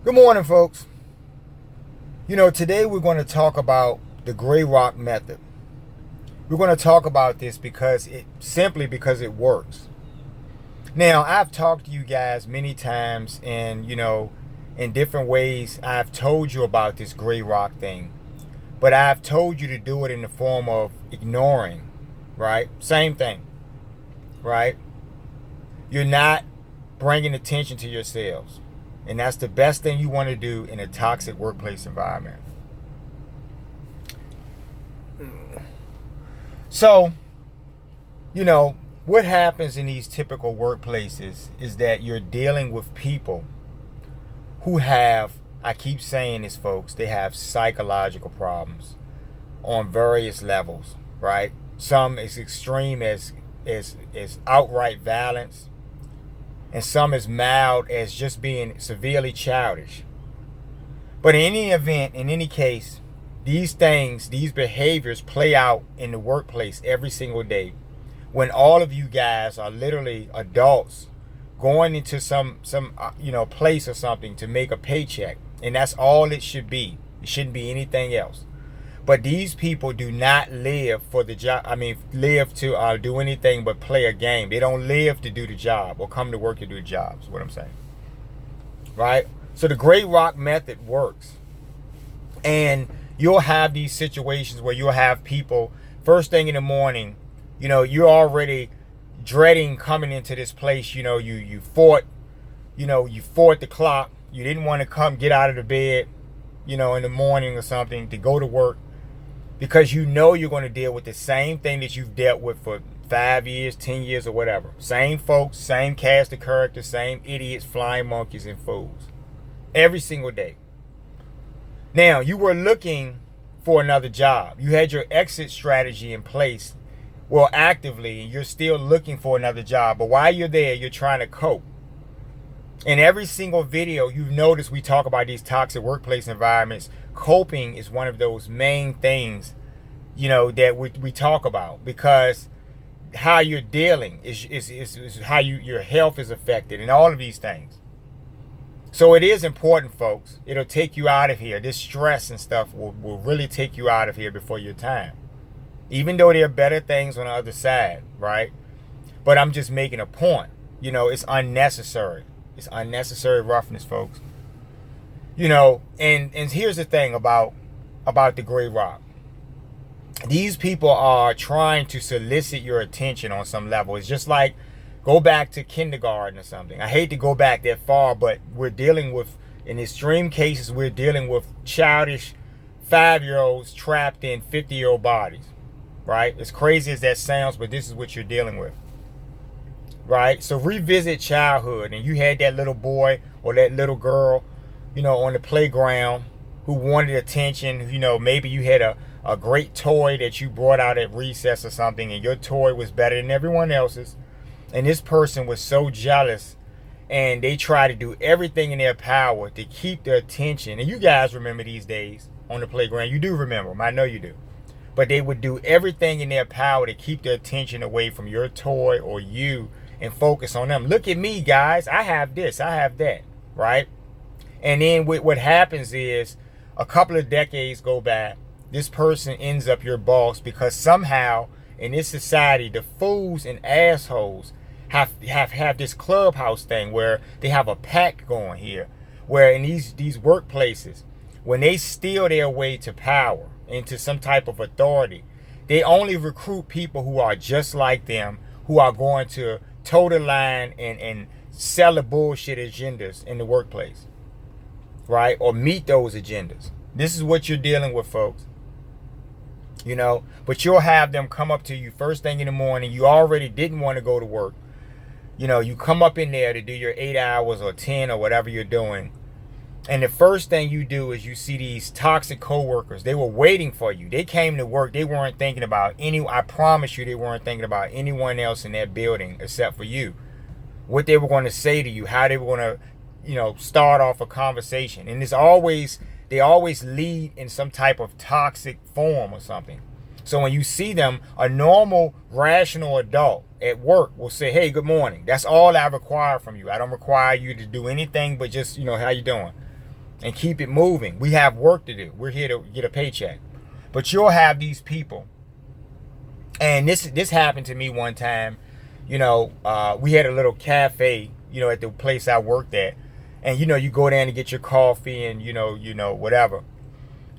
Good morning, folks. Today we're going to talk about the gray rock method. We're going to talk about this because it works. Now, I've talked to you guys many times, and in different ways, I've told you about this gray rock thing, but I've told you to do it in the form of ignoring, right? Same thing, right? You're not bringing attention to yourselves. And that's the best thing you want to do in a toxic workplace environment. So, what happens in these typical workplaces is that you're dealing with people who have, I keep saying this, folks, they have psychological problems on various levels, right? Some as extreme as outright violence, and some as mild as just being severely childish. But in any event, in any case, these behaviors play out in the workplace every single day when all of you guys are literally adults going into some place or something to make a paycheck, and that's all it should be. It shouldn't be anything else. But these people do not live for the job. Live to do anything but play a game. They don't live to do the job or come to work to do the job, is what I'm saying. Right? So the gray rock method works. And you'll have these situations where you'll have people, first thing in the morning, you're already dreading coming into this place. You fought the clock. You didn't want to get out of the bed, in the morning or something to go to work, because you're going to deal with the same thing that you've dealt with for 5 years, 10 years, or whatever. Same folks, same cast of characters, same idiots, flying monkeys, and fools. Every single day. Now, you were looking for another job. You had your exit strategy in place, actively, and you're still looking for another job. But while you're there, you're trying to cope. In every single video, you've noticed we talk about these toxic workplace environments. Coping is one of those main things, that we talk about, because how you're dealing is how your health is affected, and all of these things. So it is important, folks. It'll take you out of here. This stress and stuff will really take you out of here before your time. Even though there are better things on the other side, right? But I'm just making a point. It's unnecessary. It's unnecessary roughness, folks. And here's the thing about the gray rock. These people are trying to solicit your attention on some level. It's just like, go back to kindergarten or something. I hate to go back that far, but we're dealing with, in extreme cases, we're dealing with childish 5-year-olds trapped in 50-year-old bodies, right? As crazy as that sounds, but this is what you're dealing with. Right? So revisit childhood, and you had that little boy or that little girl, on the playground who wanted attention. Maybe you had a great toy that you brought out at recess or something, and your toy was better than everyone else's. And this person was so jealous, and they try to do everything in their power to keep their attention. And you guys remember these days on the playground. You do remember them. I know you do. But they would do everything in their power to keep their attention away from your toy or you, and focus on them. Look at me, guys. I have this. I have that. Right? And then what happens is, a couple of decades go by. This person ends up your boss, because somehow in this society, the fools and assholes have this clubhouse thing where they have a pact going here, where in these workplaces, when they steal their way to power, into some type of authority, they only recruit people who are just like them, who are going to toe the line and sell the bullshit agendas in the workplace, right? Or meet those agendas. This is what you're dealing with, folks. But you'll have them come up to you first thing in the morning. You already didn't want to go to work. You come up in there to do your 8 hours or 10 or whatever you're doing. And the first thing you do is you see these toxic coworkers. They were waiting for you. They came to work. They weren't thinking about I promise you, they weren't thinking about anyone else in that building except for you. What they were going to say to you, how they were going to, start off a conversation. And they always lead in some type of toxic form or something. So when you see them, a normal, rational adult at work will say, hey, good morning. That's all I require from you. I don't require you to do anything but just, how you doing? and keep it moving. We have work to do. We're here to get a paycheck. But you'll have these people, and this happened to me one time. We had a little cafe, at the place I worked at, and you go down to get your coffee and whatever.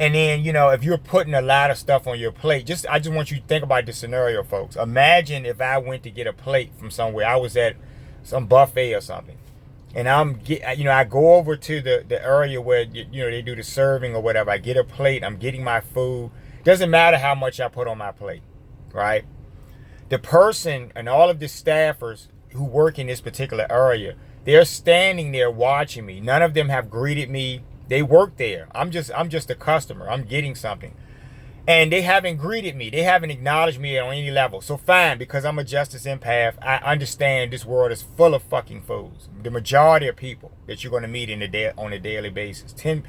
And then, if you're putting a lot of stuff on your plate, I just want you to think about this scenario, folks. Imagine if I went to get a plate from somewhere. I was at some buffet or something. And I go over to the area where, they do the serving or whatever. I get a plate. I'm getting my food. Doesn't matter how much I put on my plate, right? The person and all of the staffers who work in this particular area, they're standing there watching me. None of them have greeted me. They work there. I'm just a customer. I'm getting something. And they haven't greeted me. They haven't acknowledged me on any level. So fine, because I'm a justice empath, I understand this world is full of fucking fools. The majority of people that you're going to meet on a daily basis. 10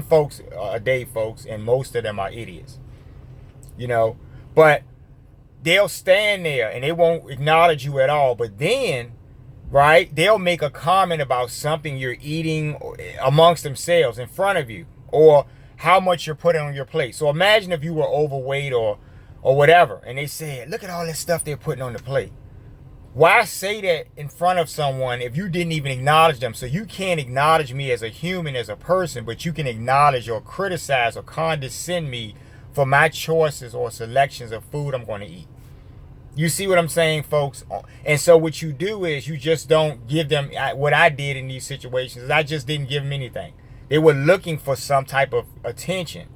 folks a day, folks, and most of them are idiots. But they'll stand there and they won't acknowledge you at all. But then, right, they'll make a comment about something you're eating amongst themselves in front of you, or how much you're putting on your plate. So imagine if you were overweight or whatever, and they said, look at all that stuff they're putting on the plate. Why say that in front of someone if you didn't even acknowledge them? So you can't acknowledge me as a human, as a person, but you can acknowledge or criticize or condescend me for my choices or selections of food I'm going to eat. You see what I'm saying, folks? And so what you do is you just don't give them, what I did in these situations is I just didn't give them anything. They were looking for some type of attention,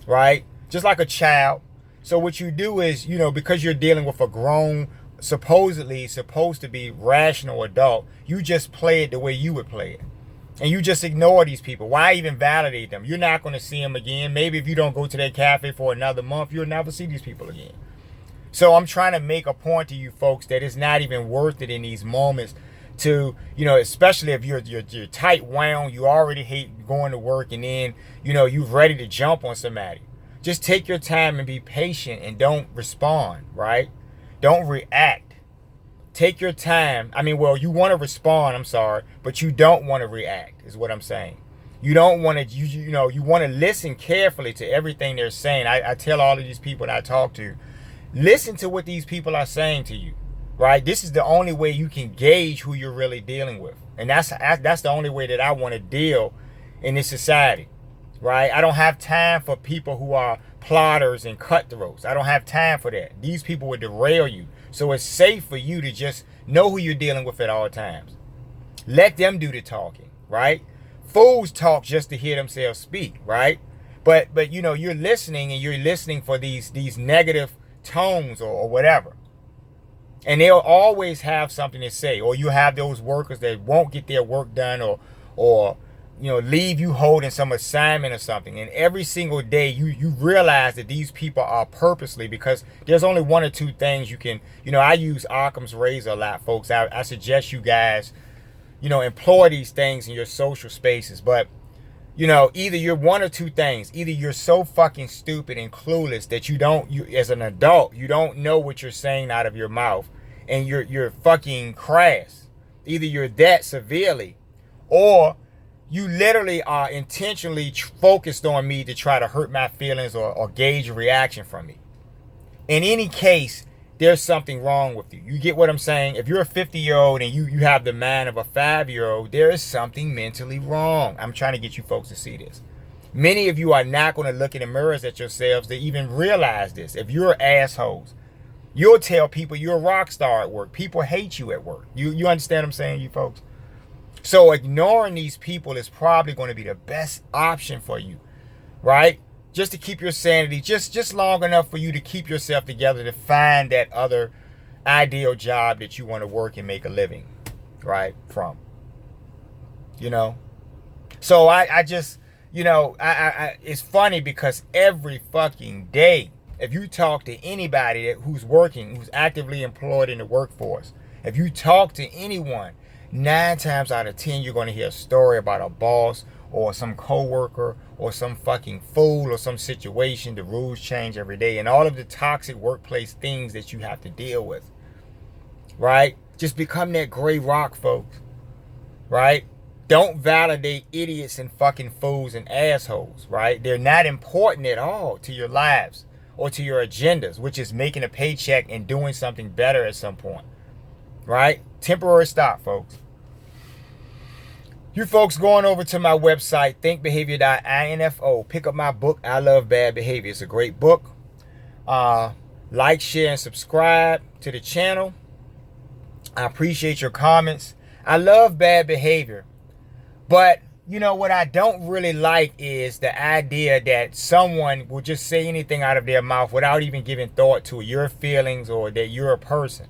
right? Just like a child. So what you do is, because you're dealing with a grown, supposedly supposed to be rational adult, you just play it the way you would play it. And you just ignore these people. Why even validate them? You're not going to see them again. Maybe if you don't go to that cafe for another month, you'll never see these people again. So I'm trying to make a point to you folks that it's not even worth it in these moments to, especially if you're tight wound, you already hate going to work, and then, you're ready to jump on somebody. Just take your time and be patient and don't respond, right? Don't react. Take your time. You want to respond, I'm sorry, but you don't want to react, is what I'm saying. You don't want to, you want to listen carefully to everything they're saying. I tell all of these people that I talk to, listen to what these people are saying to you, right? This is the only way you can gauge who you're really dealing with. And that's the only way that I want to deal in this society, right? I don't have time for people who are plotters and cutthroats. I don't have time for that. These people would derail you. So it's safe for you to just know who you're dealing with at all times. Let them do the talking, right? Fools talk just to hear themselves speak, right? But you're listening, and you're listening for these negative tones or whatever. And they'll always have something to say. Or you have those workers that won't get their work done, or leave you holding some assignment or something. And every single day you realize that these people are purposely, because there's only one or two things you can, I use Occam's razor a lot, folks. I suggest you guys, employ these things in your social spaces. But, either you're one or two things. Either you're so fucking stupid and clueless that you as an adult, you don't know what you're saying out of your mouth, and you're fucking crass. Either you're that severely, or you literally are intentionally focused on me to try to hurt my feelings or gauge a reaction from me. In any case, there's something wrong with you. You get what I'm saying? If you're a 50-year-old and you have the mind of a 5-year-old, there is something mentally wrong. I'm trying to get you folks to see this. Many of you are not going to look in the mirrors at yourselves to even realize this. If you're assholes, you'll tell people you're a rock star at work. People hate you at work. You understand what I'm saying, you folks? So ignoring these people is probably going to be the best option for you, right? Just to keep your sanity, just long enough for you to keep yourself together to find that other ideal job that you want to work and make a living, right, from. So I just, it's funny because every fucking day, if you talk to anybody who's working, who's actively employed in the workforce, if you talk to anyone, 9 times out of 10, you're going to hear a story about a boss or some coworker or some fucking fool or some situation. The rules change every day, and all of the toxic workplace things that you have to deal with, right? Just become that gray rock, folks, right? Don't validate idiots and fucking fools and assholes, right? They're not important at all to your lives or to your agendas, which is making a paycheck and doing something better at some point, right? Temporary stop, folks. You folks going over to my website, thinkbehavior.info. Pick up my book, I Love Bad Behavior. It's a great book. Like, share, and subscribe to the channel. I appreciate your comments. I love bad behavior. But, you know, what I don't really like is the idea that someone will just say anything out of their mouth without even giving thought to your feelings or that you're a person.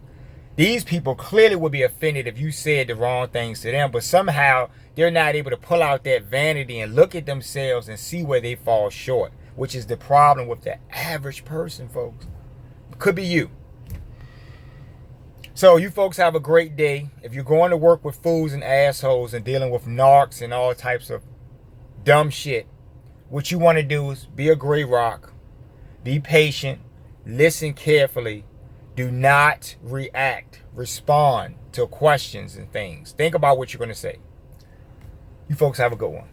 These people clearly would be offended if you said the wrong things to them, but somehow they're not able to pull out that vanity and look at themselves and see where they fall short, which is the problem with the average person, folks. It could be you. So you folks have a great day. If you're going to work with fools and assholes and dealing with narcs and all types of dumb shit, what you want to do is be a gray rock, be patient, listen carefully, do not react, respond to questions and things. Think about what you're going to say. You folks have a good one.